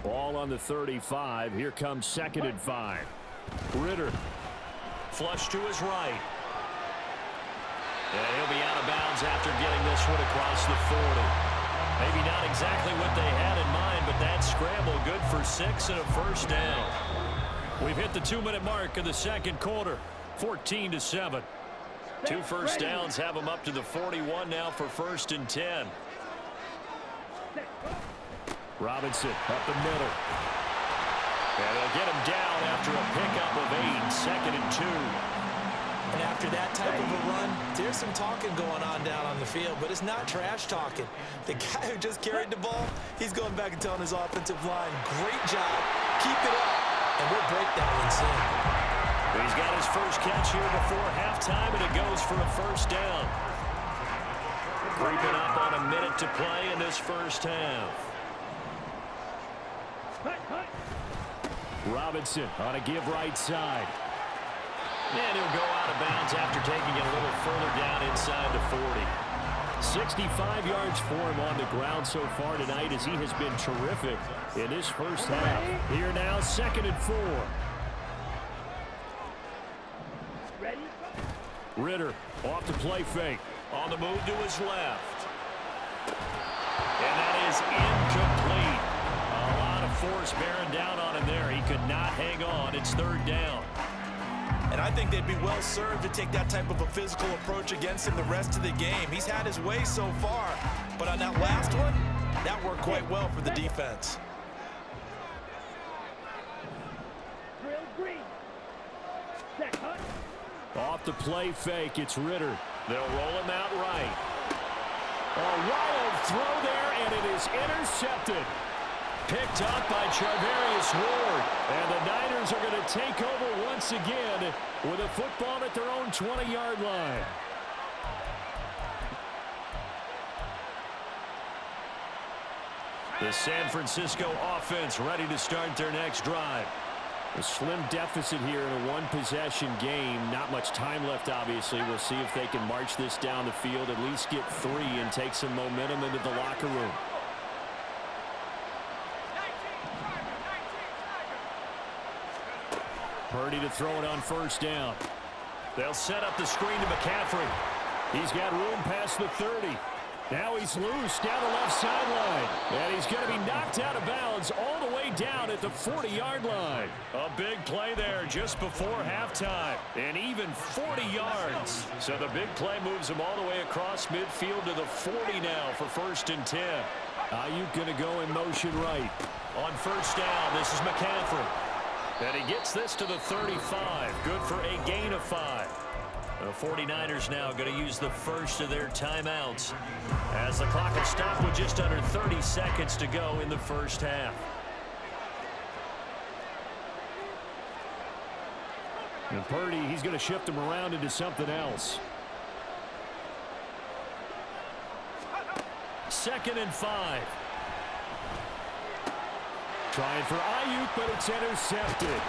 B: Ball on the 35. Here comes 2nd and 5. Ritter.
C: Flush to his right. And he'll be out of bounds after getting this one across the 40. Maybe not exactly what they had in mind, but that scramble good for 6 and a first down.
B: We've hit the 2-minute mark of the 2nd quarter. 14-7.
C: 2 first downs have them up to the 41 now for 1st and 10.
B: Robinson up the middle.
C: And they'll get him down after a pickup of 8. 2nd and 2.
A: And after that type of a run, there's some talking going on down on the field, but it's not trash talking. The guy who just carried the ball, he's going back and telling his offensive line, great job, keep it up, and we'll break that one soon.
C: He's got his first catch here before halftime, and it goes for a first down. Creeping up on a minute to play in this first half.
B: Robinson on a give right side.
C: And he'll go out of bounds after taking it a little further down inside the 40.
B: 65 yards for him on the ground so far tonight as he has been terrific in this first half. Here now, 2nd and 4. Ritter off the play fake.
C: On the move to his left. And that is incomplete. A lot of force bearing down on him there. He could not hang on. It's 3rd down.
A: And I think they'd be well served to take that type of a physical approach against him the rest of the game. He's had his way so far, but on that last one, that worked quite well for the defense.
I: Drill green. Set hut.
B: Off the play fake, it's Ritter.
C: They'll roll him out right. A wild throw there, and it is intercepted. Picked up by Charvarius Ward. And the Niners are going to take over once again with a football at their own 20-yard line. The San Francisco offense ready to start their next drive. A slim deficit here in a one-possession game. Not much time left, obviously. We'll see if they can march this down the field, at least get 3 and take some momentum into the locker room. Purdy to throw it on first down. They'll set up the screen to McCaffrey. He's got room past the 30. Now he's loose down the left sideline. And he's going to be knocked out of bounds all the way down at the 40-yard line. A big play there just before halftime. And even 40 yards. So the big play moves him all the way across midfield to the 40 now for 1st and 10. Ayuk going to go in motion right. On first down, this is McCaffrey. And he gets this to the 35. Good for a gain of 5. The 49ers now going to use the first of their timeouts as the clock will stop with just under 30 seconds to go in the first half.
B: And Purdy, he's going to shift him around into something else. 2nd and 5. Trying for Ayuk, but it's intercepted.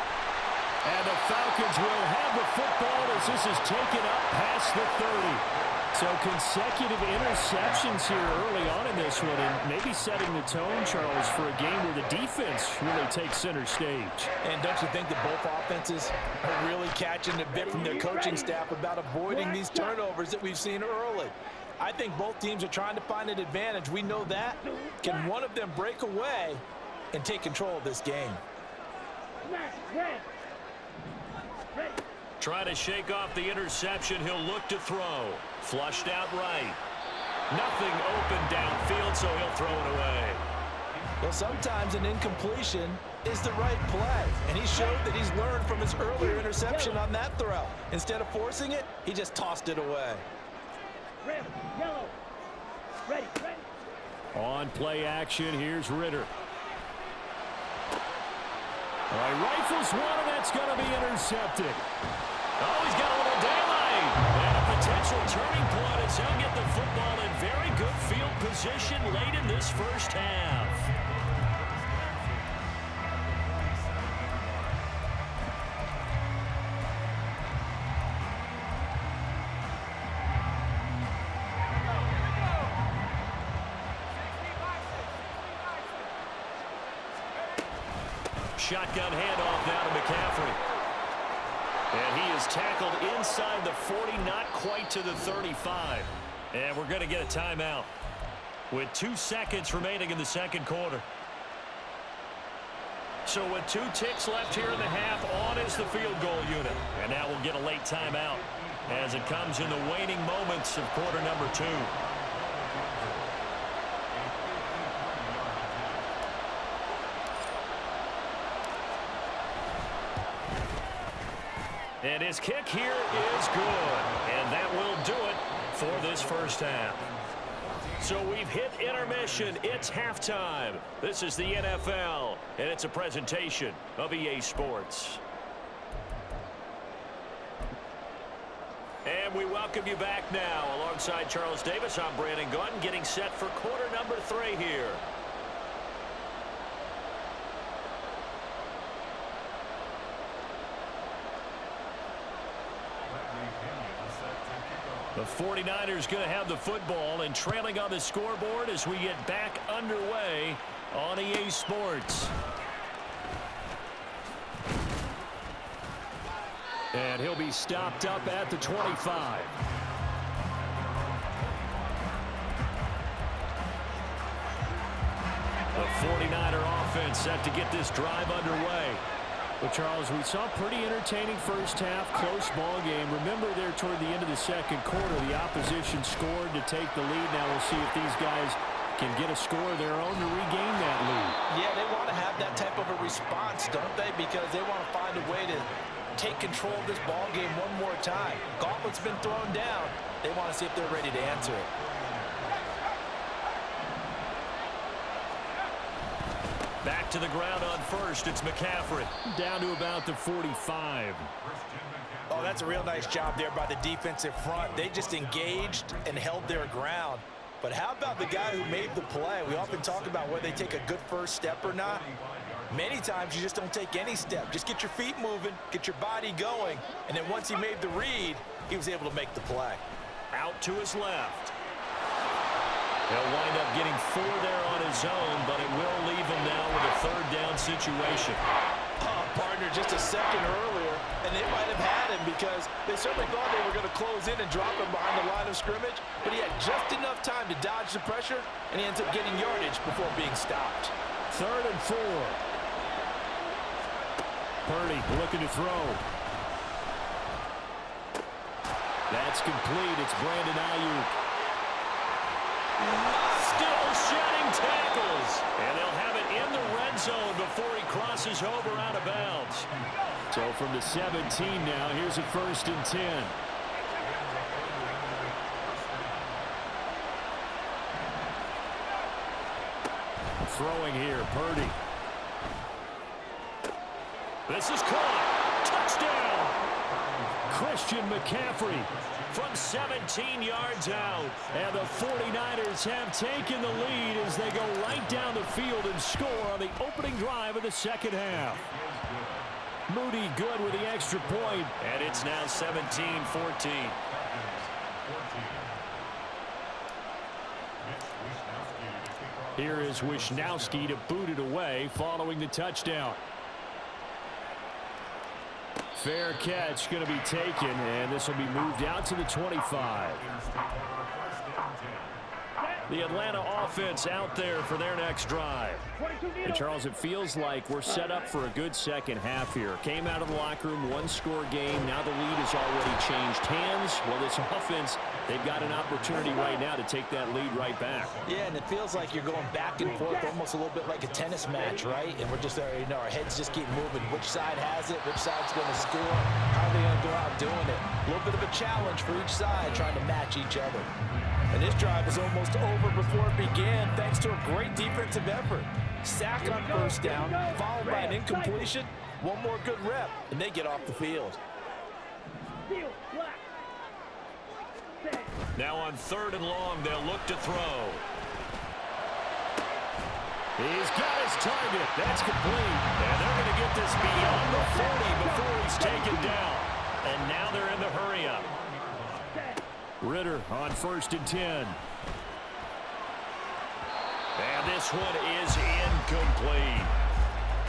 B: And the Falcons will have the football as this is taken up past the 30. So consecutive interceptions here early on in this one, and maybe setting the tone, Charles, for a game where the defense really takes center stage.
A: And don't you think that both offenses are really catching a bit from their coaching staff about avoiding these turnovers that we've seen early? I think both teams are trying to find an advantage. We know that. Can one of them break away and take control of this game?
C: Trying to shake off the interception. He'll look to throw. Flushed out right. Nothing open downfield, so he'll throw it away.
A: Well, sometimes an incompletion is the right play, and he showed that he's learned from his earlier interception on that throw. Instead of forcing it, he just tossed it away.
I: Red, yellow. Ready, ready.
B: On play action, here's Ritter. All right, rifles one, and that's going to be intercepted.
C: Oh, he's got a little daylight. And a potential turning point as he'll get the football in very good field position late in this first half. Shotgun handoff now to McCaffrey. And he is tackled inside the 40, not quite to the 35. And we're going to get a timeout with 2 seconds remaining in the second quarter. So with 2 ticks left here in the half, on is the field goal unit. And now we'll get a late timeout as it comes in the waning moments of quarter number 2. And his kick here is good. And that will do it for this first half. So we've hit intermission. It's halftime. This is the NFL, and it's a presentation of EA Sports. And we welcome you back now. Alongside Charles Davis, I'm Brandon Gaudin, getting set for quarter number 3 here. The 49ers going to have the football and trailing on the scoreboard as we get back underway on EA Sports.
B: And he'll be stopped up at the 25.
C: The 49er offense set to get this drive underway.
B: Well, Charles, we saw pretty entertaining first half, close ball game. Remember there toward the end of the second quarter, the opposition scored to take the lead. Now we'll see if these guys can get a score of their own to regain that lead.
A: Yeah, they want to have that type of a response, don't they? Because they want to find a way to take control of this ball game one more time. Gauntlet's been thrown down. They want to see if they're ready to answer it.
C: Back to the ground on first. It's McCaffrey.
B: Down to about the 45.
A: Oh, that's a real nice job there by the defensive front. They just engaged and held their ground. But how about the guy who made the play? We often talk about whether they take a good first step or not. Many times you just don't take any step. Just get your feet moving, get your body going, and then once he made the read, he was able to make the play.
C: Out to his left. He'll wind up getting 4 there on his own, but it will leave him now with a third down situation.
A: Partner, just a second earlier, and they might have had him because they certainly thought they were going to close in and drop him behind the line of scrimmage, but he had just enough time to dodge the pressure, and he ends up getting yardage before being stopped.
B: 3rd and 4. Purdy looking to throw. That's complete. It's Brandon Ayuk.
C: Still shedding tackles. And they'll have it in the red zone before he crosses over out of bounds.
B: So from the 17 now, here's a 1st and 10. Throwing here, Purdy.
C: This is caught. Touchdown.
B: Christian McCaffrey.
C: From 17 yards out.
B: And the 49ers have taken the lead as they go right down the field and score on the opening drive of the second half. Moody good with the extra point.
C: And it's now 17-14.
B: Here is Wisnowski to boot it away following the touchdown. Fair catch going to be taken, and this will be moved out to the 25. The Atlanta offense out there for their next drive. And Charles, it feels like we're set up for a good second half here. Came out of the locker room, one-score game. Now the lead has already changed hands. Well, this offense, they've got an opportunity right now to take that lead right back.
A: Yeah, and it feels like you're going back and forth almost a little bit like a tennis match, right? And we're just there, you know, our heads just keep moving. Which side has it? Which side's going to score? How are they going to go out doing it? A little bit of a challenge for each side trying to match each other. And this drive is almost over before it began thanks to a great defensive effort. Sack on first down, followed by an incompletion. One more good rep, and they get off the field.
C: Now on 3rd and long, they'll look to throw.
B: He's got his target. That's complete.
C: And they're going to get this beyond the 40 before he's taken down. And now they're in the hurry-up.
B: Ritter on 1st and 10.
C: And this one is incomplete.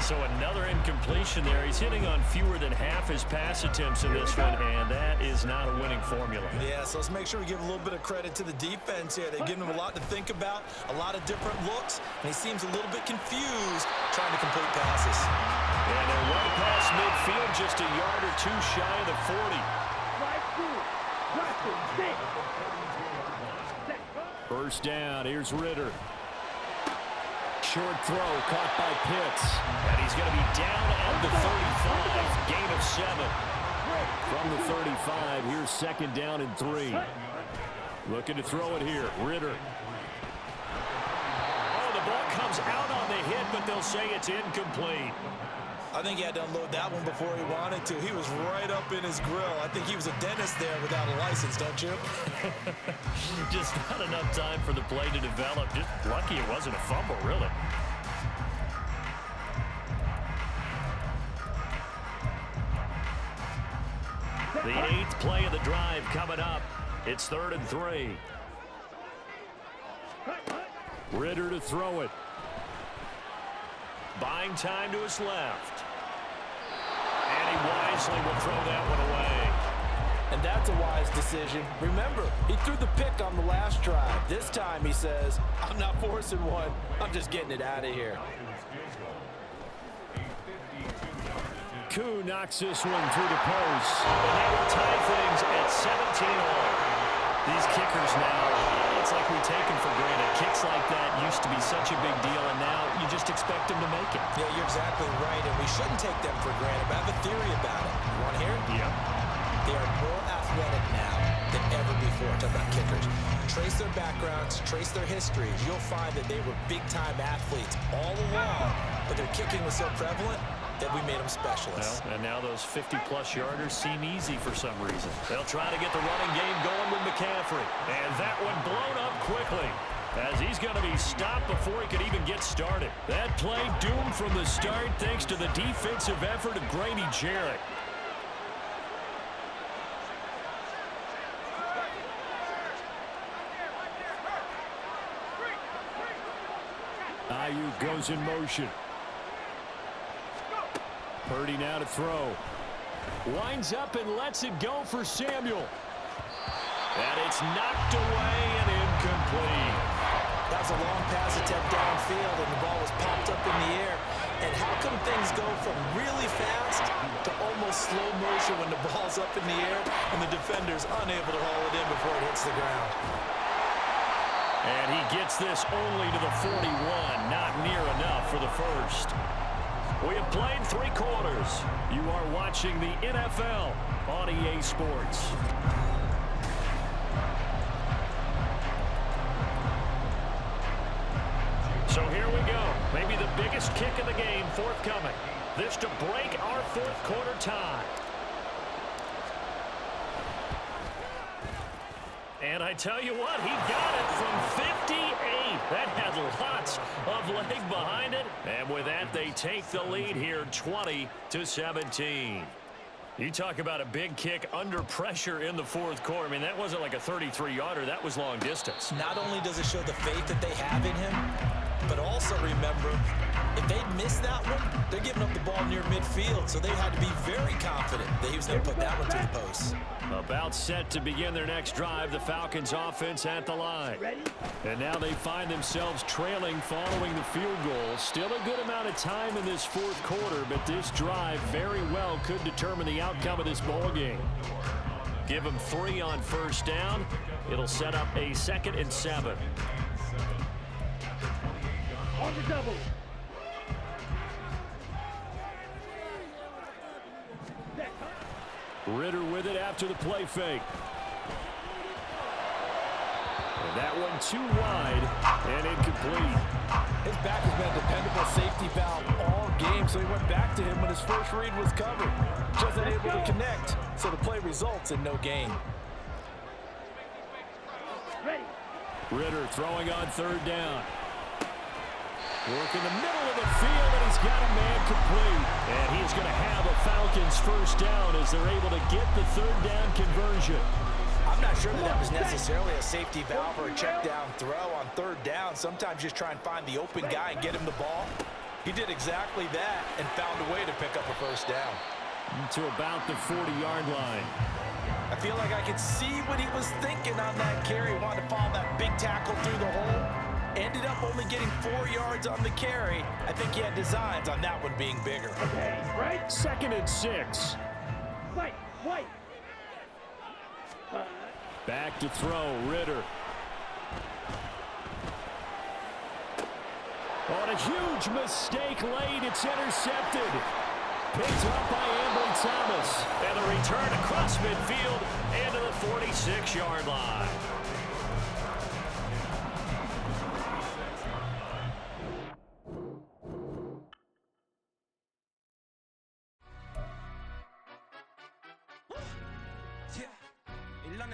C: So another incompletion there. He's hitting on fewer than half his pass attempts in this one, and that is not a winning formula.
A: Yeah, so let's make sure we give a little bit of credit to the defense here. They've given him a lot to think about, a lot of different looks, and he seems a little bit confused trying to complete passes.
C: And they're right past midfield, just a yard or two shy of the 40.
B: First down, here's Ritter. Short throw caught by Pitts.
C: And he's going to be down at the 35. Gain of 7.
B: From the 35, here's 2nd down and 3. Looking to throw it here, Ritter.
C: Oh, the ball comes out on the hit, but they'll say it's incomplete.
A: I think he had to unload that one before he wanted to. He was right up in his grill. I think he was a dentist there without a license, don't you?
C: Just not enough time for the play to develop. Just lucky it wasn't a fumble, really. The 8th play of the drive coming up. It's 3rd and 3.
B: Ritter to throw it.
C: Buying time to his left. And he wisely will throw that one away.
A: And that's a wise decision. Remember, he threw the pick on the last drive. This time he says, I'm not forcing one. I'm just getting it out of here.
B: Koo knocks this one through the post.
C: And that will tie things at 17-all.
B: These kickers now, it's like we take them for granted. Kicks like that used to be such a big deal, and now you just expect them to make it.
A: Yeah, you're exactly right, and we shouldn't take them for granted. But I have a theory about it. You want to hear it?
B: Yep.
A: They are more athletic now than ever before. Talk about kickers. Trace their backgrounds, trace their histories. You'll find that they were big-time athletes all along, but their kicking was so prevalent that we made them specialists.
B: Well, and now those 50-plus yarders seem easy for some reason.
C: They'll try to get the running game going with McCaffrey. And that one blown up quickly, as he's going to be stopped before he could even get started.
B: That play doomed from the start thanks to the defensive effort of Grady Jarrett. Ayuk goes in motion. Purdy now to throw. Winds up and lets it go for Samuel.
C: And it's knocked away and incomplete.
A: That was a long pass attempt downfield, and the ball was popped up in the air. And how come things go from really fast to almost slow motion when the ball's up in the air and the defender's unable to haul it in before it hits the ground?
B: And he gets this only to the 41. Not near enough for the first.
C: We have played 3 quarters.
B: You are watching the NFL on EA Sports.
C: So here we go. Maybe the biggest kick of the game forthcoming. This to break our 4th quarter tie. And I tell you what, he got it from 58. That had lots of leg behind it. And with that, they take the lead here 20-17. You talk about a big kick under pressure in the 4th quarter. I mean, that wasn't like a 33-yarder. That was long distance.
A: Not only does it show the faith that they have in him, but also remember, if they'd missed that one, they're giving up the ball near midfield, so they had to be very confident that he was going to put that one to the post.
B: About set to begin their next drive, the Falcons offense at the line. And now they find themselves trailing following the field goal. Still a good amount of time in this 4th quarter, but this drive very well could determine the outcome of this ball game.
C: Give them 3 on first down. It'll set up a 2nd and 7.
I: On the double.
B: Ritter with it after the play fake. And that one too wide and incomplete.
D: His back has been a dependable safety valve all game, so he went back to him when his first read was covered. Just unable to connect, so the play results in no gain.
I: Ready.
B: Ritter throwing on 3rd down. Work in the middle of the field, and he's got a man complete. And he's going to have a Falcons first down as they're able to get the 3rd down conversion.
A: I'm not sure that was necessarily a safety valve or a check down throw on 3rd down. Sometimes just try and find the open guy and get him the ball. He did exactly that and found a way to pick up a first down.
B: To about the 40-yard line.
A: I feel like I could see what he was thinking on that carry. He wanted to follow that big tackle through the hole. Ended up only getting 4 yards on the carry. I think he had designs on that one being bigger.
I: Okay, right.
B: 2nd and 6.
I: Fight, white.
B: Back to throw, Ritter. On a huge mistake late, it's intercepted. Picked up by Ambry Thomas.
C: And the return across midfield and to the 46-yard line.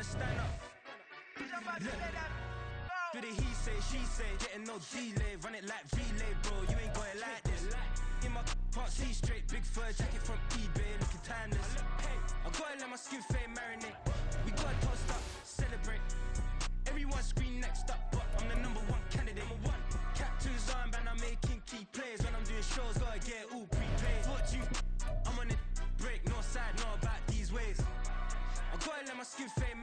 H: Stand up. Do the he say, she say, getting no delay, run it like relay, bro. You ain't got it like this. In my can't see straight, big fur jacket from eBay, looking timeless. I gotta let my skin fade marinate. We gotta toast up, celebrate. Everyone scream next up, but I'm the #1 candidate. Captain's armband, I'm making key plays. When I'm doing shows, gotta get all prepaid. What you? I'm on it, break, no side, no about these ways. I gotta let my skin fade